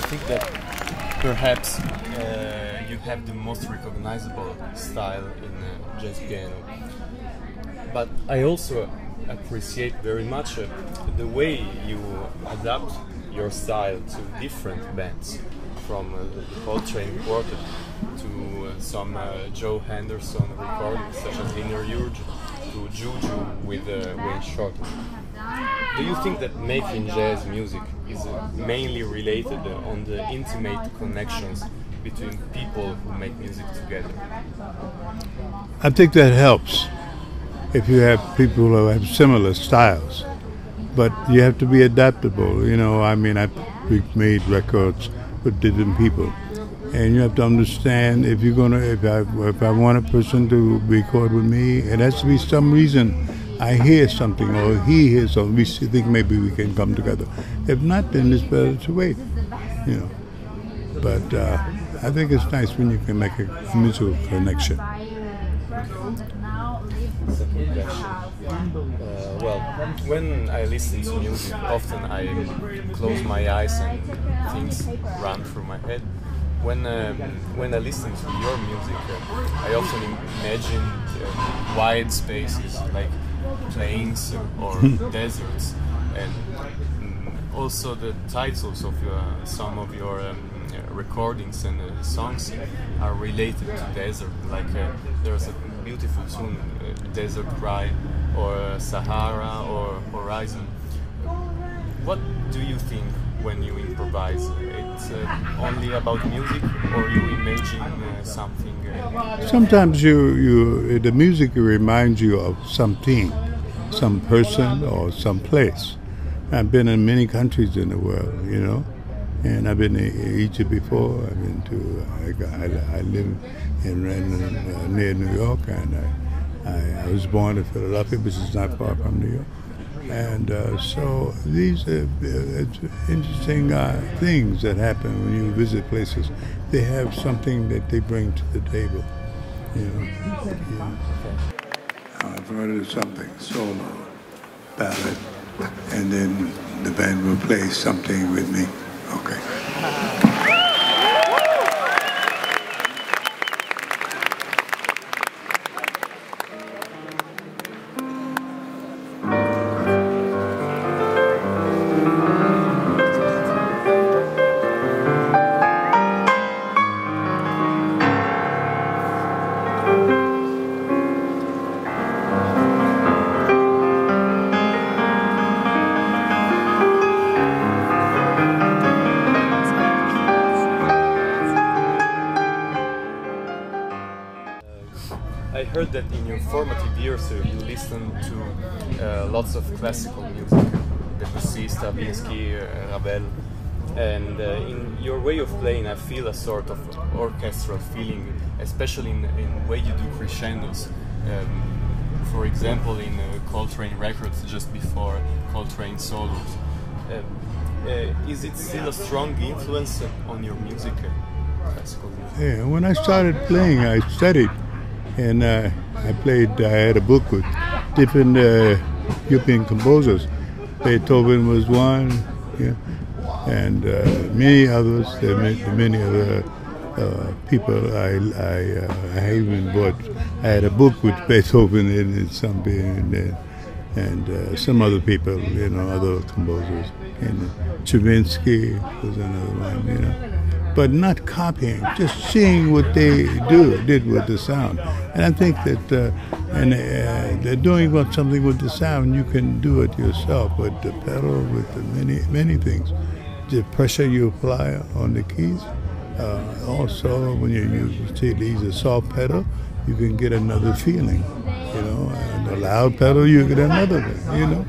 think that perhaps you have the most recognizable style in jazz piano. But I also appreciate very much the way you adapt your style to different bands, from the Coltrane Quartet to some Joe Henderson recordings such as Inner Urge to Juju with Wayne Shorter. Do you think that making jazz music is mainly related on the intimate connections between people who make music together? I think that helps if you have people who have similar styles. But you have to be adaptable. You know, I mean, we've made records with different people, and you have to understand if you're gonna, if I want a person to record with me, it has to be some reason I hear something or he hears something. We think maybe we can come together. If not, then it's better to wait. You know, but I think it's nice when you can make a musical connection. Second question. Well, when I listen to music, often I close my eyes and things run through my head. When I listen to your music, I often imagine wide spaces like plains or deserts, and also the titles of some of your recordings and songs are related to desert. Like there's a beautiful tune, Desert Cry, or Sahara, or Horizon. What do you think when you improvise? It's only about music, or you imagine something? Sometimes the music reminds you of something, some person or some place. I've been in many countries in the world, you know, and I've been to Egypt before. I've been to, I live near New York, and I was born in Philadelphia, which is not far from New York. And so these are interesting things that happen when you visit places. They have something that they bring to the table, you know. Yeah. I've heard of something, solo, ballad, and then the band will play something with me. Okay. I heard that in your formative years you listened to lots of classical music, Debussy, Stravinsky, Ravel, and in your way of playing I feel a sort of orchestral feeling, especially in the way you do crescendos. For example, in Coltrane records just before Coltrane solos. Is it still a strong influence on your music, classical music? Yeah, when I started playing, I studied. And I had a book with different European composers. Beethoven was one, yeah, and many others. There are many other people. I even bought. I had a book with Beethoven in it, and some other people, you know, other composers. And Stravinsky was another one, you know. But not copying, just seeing what they did with the sound. And I think that they're doing something with the sound. You can do it yourself with the pedal, with the many things. The pressure you apply on the keys. Also, when you use a soft pedal, you can get another feeling. You know, and a loud pedal, you get another one. You know,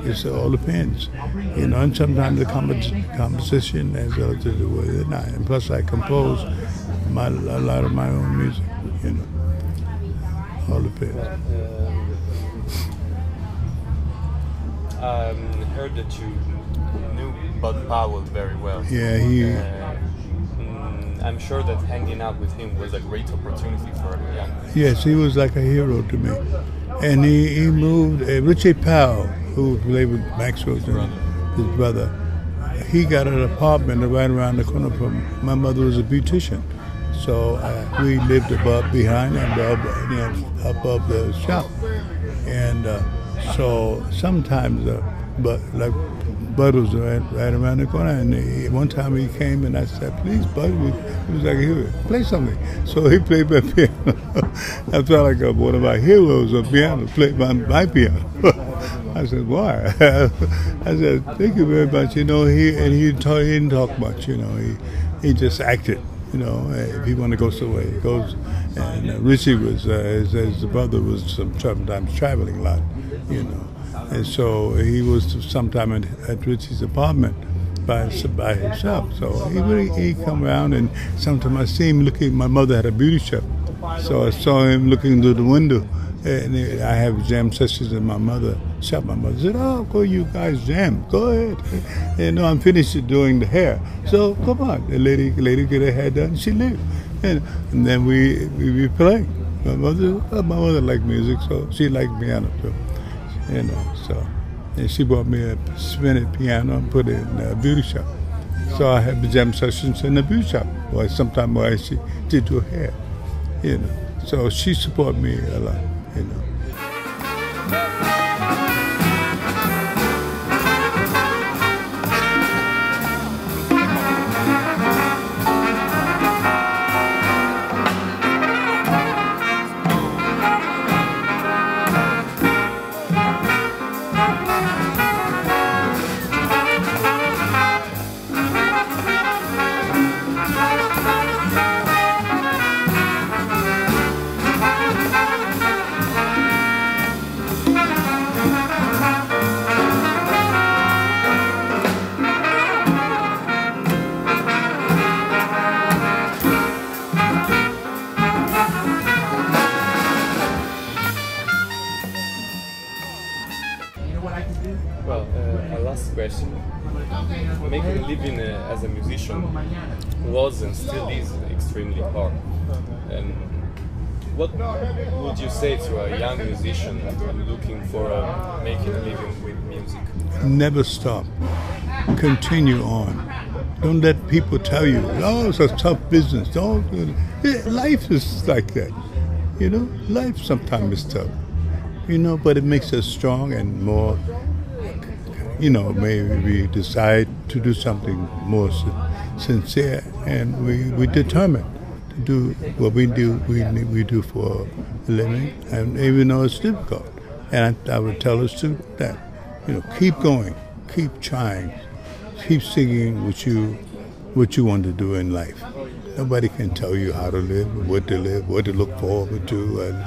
it all depends. You know, and sometimes the composition has to do with it. And plus, I compose a lot of my own music. You know, all depends. I heard that you knew Bud Powell very well. Yeah, I'm sure that hanging out with him was a great opportunity for a young man. Yes, he was like a hero to me. And he moved, Richie Powell, who played with Maxwell's his brother, he got an apartment right around the corner from my mother was a beautician. So we lived behind and above the shop. And so sometimes, Bud was right around the corner. And one time he came and I said, please, Bud, he was like, here, play something. So he played my piano. I felt like one of my heroes on piano, played my piano. I said, why? I said, thank you very much. He didn't talk much, he just acted. If he wanted to go somewhere, he goes. And Richie was, his brother was sometimes traveling a lot, And so he was sometime at Richie's apartment by himself. So he come around, and sometimes I see him looking. My mother had a beauty shop, so I saw him looking through the window. And I have jam sessions in my mother's shop. My mother said, oh, go you guys jam. Go ahead. I'm finished doing the hair. So come on. The lady get her hair done. She left. And then we play. My mother liked music, so she liked piano too. And she bought me a spinning piano and put it in a beauty shop. So I had the jam sessions in the beauty shop. Or sometimes while she did her hair. So she supported me a lot. Well, a last question. Making a living as a musician was and still is extremely hard. And what would you say to a young musician looking for making a living with music? Never stop. Continue on. Don't let people tell you, oh, it's a tough business. Life is like that. Life sometimes is tough. But it makes us strong and more, maybe we decide to do something more sincere, and we determined to do what we do for a living, and even though it's difficult. And I would tell a student that, keep going, keep trying, keep singing what you want to do in life. Nobody can tell you how to live, what to look forward to, and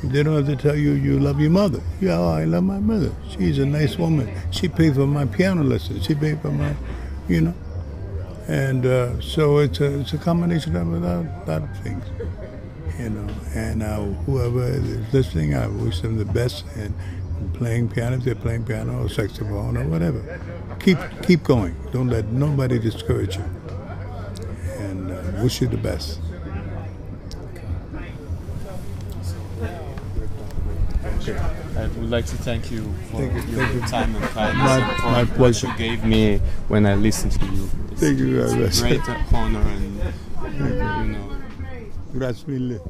they don't have to tell you you love your mother. Yeah, I love my mother. She's a nice woman. She paid for my piano lessons. She paid for my, And so it's a combination of a lot of things, And whoever is listening, I wish them the best. And playing piano, if they're playing piano or saxophone or whatever, keep going. Don't let nobody discourage you. And wish you the best. Okay. I would like to thank you for your time and kindness my and for pleasure. what you gave me when I listened to you. Thank you very much. It's a great honor and, Grazie mille.